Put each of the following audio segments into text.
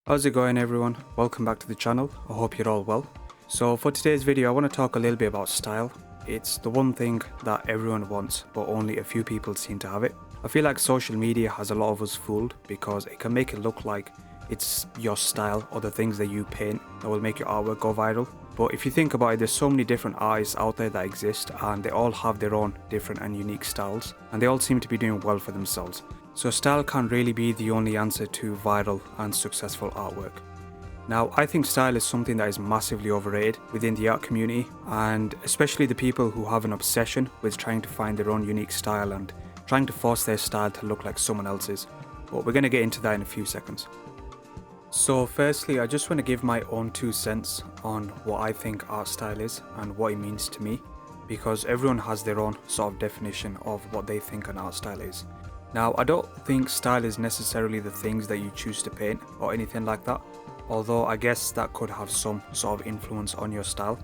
How's it going everyone? Welcome back to the channel. I hope you're all well. So for today's video I want to talk a little bit about style. It's the one thing that everyone wants but only a few people seem to have it. I feel like social media has a lot of us fooled because it can make it look like it's your style or the things that you paint that will make your artwork go viral. But if you think about it, there's so many different artists out there that exist and they all have their own different and unique styles and they all seem to be doing well for themselves. So style can't really be the only answer to viral and successful artwork. Now, I think style is something that is massively overrated within the art community, and especially the people who have an obsession with trying to find their own unique style and trying to force their style to look like someone else's. But we're going to get into that in a few seconds. So firstly, I just want to give my own 2 cents on what I think art style is and what it means to me, because everyone has their own sort of definition of what they think an art style is. Now, I don't think style is necessarily the things that you choose to paint or anything like that, although I guess that could have some sort of influence on your style.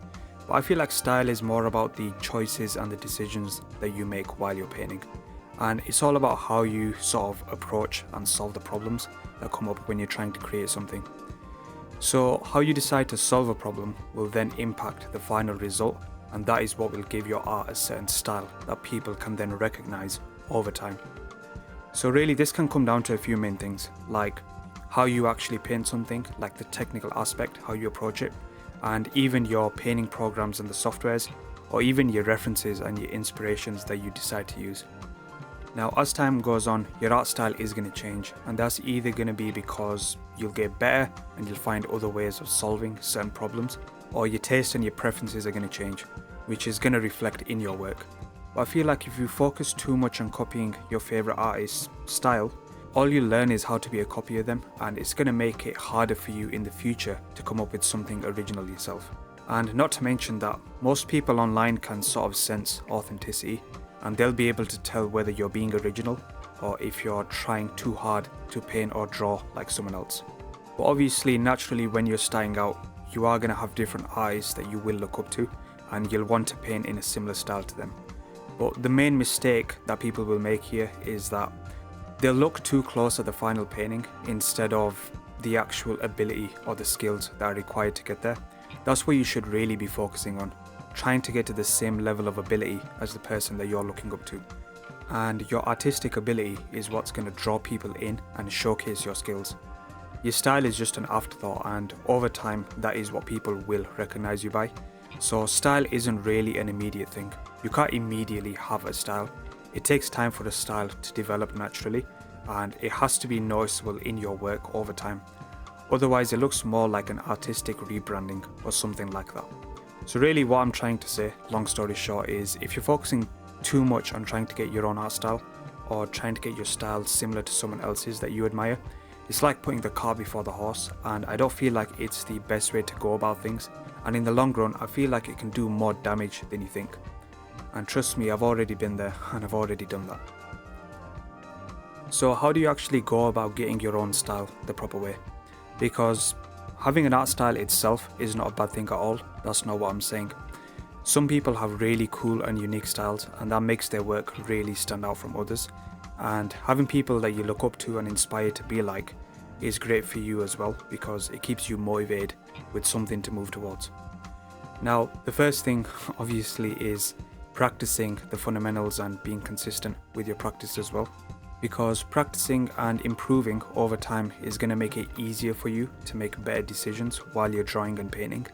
But I feel like style is more about the choices and the decisions that you make while you're painting. And it's all about how you sort of approach and solve the problems that come up when you're trying to create something. So how you decide to solve a problem will then impact the final result, and that is what will give your art a certain style that people can then recognize over time. So really this can come down to a few main things, like how you actually paint something, like the technical aspect, how you approach it, and even your painting programs and the softwares, or even your references and your inspirations that you decide to use. Now as time goes on, your art style is going to change, and that's either going to be because you'll get better and you'll find other ways of solving certain problems, or your taste and your preferences are going to change, which is going to reflect in your work. But I feel like if you focus too much on copying your favourite artist's style, all you learn is how to be a copy of them, and it's going to make it harder for you in the future to come up with something original yourself. And not to mention that most people online can sort of sense authenticity, and they'll be able to tell whether you're being original or if you're trying too hard to paint or draw like someone else. But obviously, naturally, when you're starting out, you are going to have different artists that you will look up to, and you'll want to paint in a similar style to them. But the main mistake that people will make here is that they'll look too close at the final painting instead of the actual ability or the skills that are required to get there. That's what you should really be focusing on, trying to get to the same level of ability as the person that you're looking up to. And your artistic ability is what's going to draw people in and showcase your skills. Your style is just an afterthought, and over time that is what people will recognize you by. So style isn't really an immediate thing. You can't immediately have a style. It takes time for a style to develop naturally, and it has to be noticeable in your work over time. Otherwise it looks more like an artistic rebranding or something like that. So really what I'm trying to say, long story short, is if you're focusing too much on trying to get your own art style or trying to get your style similar to someone else's that you admire, it's like putting the cart before the horse, and I don't feel like it's the best way to go about things. And in the long run, I feel like it can do more damage than you think. And trust me, I've already been there and I've already done that. So how do you actually go about getting your own style the proper way? Because having an art style itself is not a bad thing at all. That's not what I'm saying. Some people have really cool and unique styles, and that makes their work really stand out from others. And having people that you look up to and inspire to be like is great for you as well, because it keeps you motivated with something to move towards. Now, the first thing obviously is practicing the fundamentals and being consistent with your practice as well, because practicing and improving over time is going to make it easier for you to make better decisions while you're drawing and painting,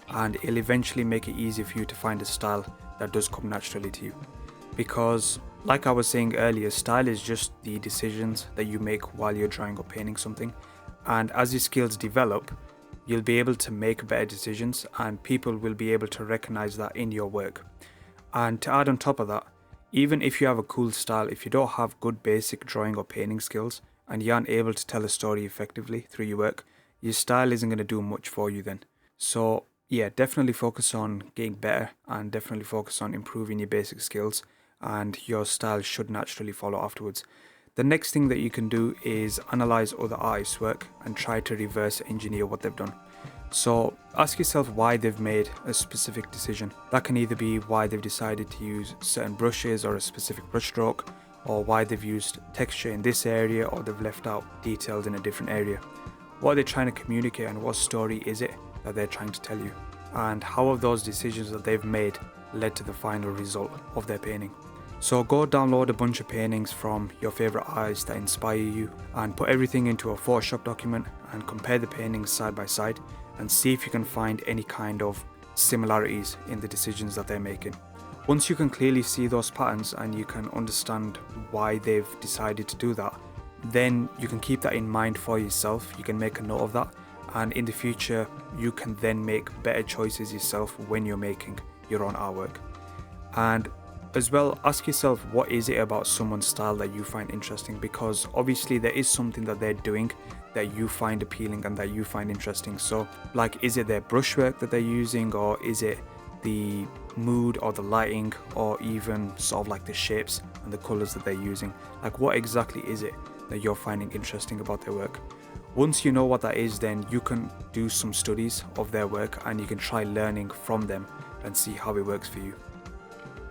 and it'll eventually make it easier for you to find a style that does come naturally to you. Because like I was saying earlier, style is just the decisions that you make while you're drawing or painting something, and as your skills develop, you'll be able to make better decisions and people will be able to recognize that in your work. And to add on top of that, even if you have a cool style, if you don't have good basic drawing or painting skills and you aren't able to tell a story effectively through your work, your style isn't going to do much for you then. So yeah, definitely focus on getting better and definitely focus on improving your basic skills, and your style should naturally follow afterwards. The next thing that you can do is analyze other artists' work and try to reverse engineer what they've done. So ask yourself why they've made a specific decision. That can either be why they've decided to use certain brushes or a specific brush stroke, or why they've used texture in this area or they've left out details in a different area. What are they trying to communicate, and what story is it that they're trying to tell you? And how have those decisions that they've made led to the final result of their painting? So go download a bunch of paintings from your favorite artists that inspire you and put everything into a Photoshop document and compare the paintings side by side and see if you can find any kind of similarities in the decisions that they're making. Once you can clearly see those patterns and you can understand why they've decided to do that, then you can keep that in mind for yourself. You can make a note of that, and in the future you can then make better choices yourself when you're making your own artwork. And as well, ask yourself, what is it about someone's style that you find interesting? Because obviously there is something that they're doing that you find appealing and that you find interesting. So like, is it their brushwork that they're using, or is it the mood or the lighting, or even sort of like the shapes and the colors that they're using? Like, what exactly is it that you're finding interesting about their work? Once you know what that is, then you can do some studies of their work and you can try learning from them and see how it works for you.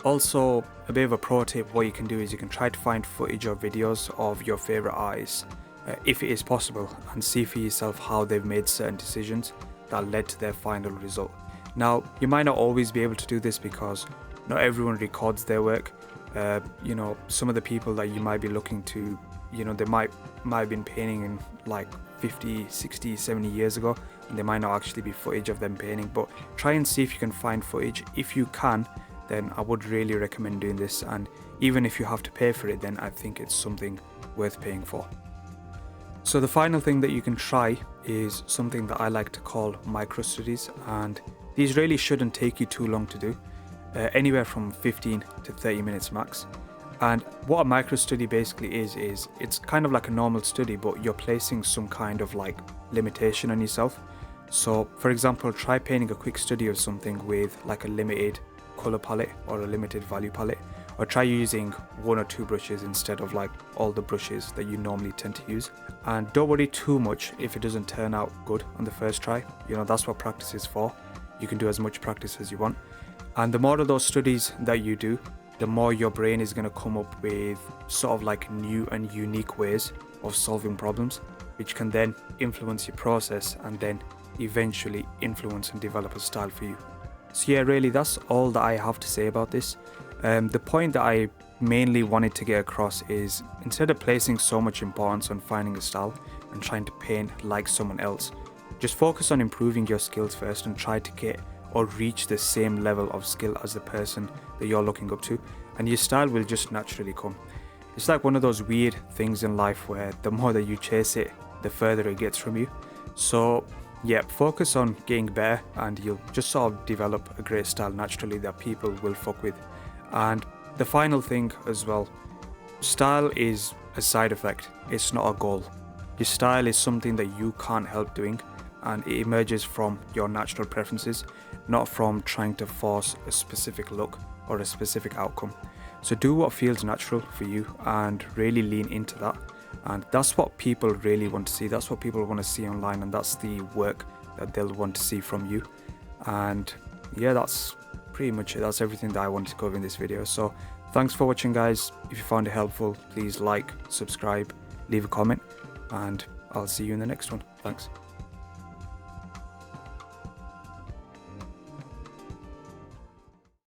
Also, a bit of a pro tip, what you can do is you can try to find footage or videos of your favorite artists, if it is possible, and see for yourself how they've made certain decisions that led to their final result. Now, you might not always be able to do this because not everyone records their work. You know, some of the people that you might be looking to, you know, they might have been painting in like 50, 60, 70 years ago, and there might not actually be footage of them painting, but try and see if you can find footage. If you can, then I would really recommend doing this, and even if you have to pay for it, then I think it's something worth paying for. So the final thing that you can try is something that I like to call micro studies, and these really shouldn't take you too long to do, anywhere from 15 to 30 minutes max. And what a micro study basically is it's kind of like a normal study, but you're placing some kind of like limitation on yourself. So for example, try painting a quick study of something with like a limited color palette or a limited value palette, or try using 1 or 2 brushes instead of like all the brushes that you normally tend to use. And don't worry too much if it doesn't turn out good on the first try. You know, that's what practice is for. You can do as much practice as you want, and the more of those studies that you do, the more your brain is going to come up with sort of like new and unique ways of solving problems, which can then influence your process and then eventually influence and develop a style for you. So yeah, really that's all that I have to say about this. The point that I mainly wanted to get across is, instead of placing so much importance on finding a style and trying to paint like someone else, just focus on improving your skills first and try to get or reach the same level of skill as the person that you're looking up to, and your style will just naturally come. It's like one of those weird things in life where the more that you chase it, the further it gets from you. So yeah, focus on getting better and you'll just sort of develop a great style naturally that people will fuck with. And the final thing as well, style is a side effect, it's not a goal. Your style is something that you can't help doing, and it emerges from your natural preferences, not from trying to force a specific look or a specific outcome. So do what feels natural for you and really lean into that. And that's what people really want to see. That's what people want to see online, and that's the work that they'll want to see from you. And yeah, that's pretty much it. That's everything that I wanted to cover in this video. So thanks for watching, guys. If you found it helpful, please like, subscribe, leave a comment, and I'll see you in the next one. Thanks.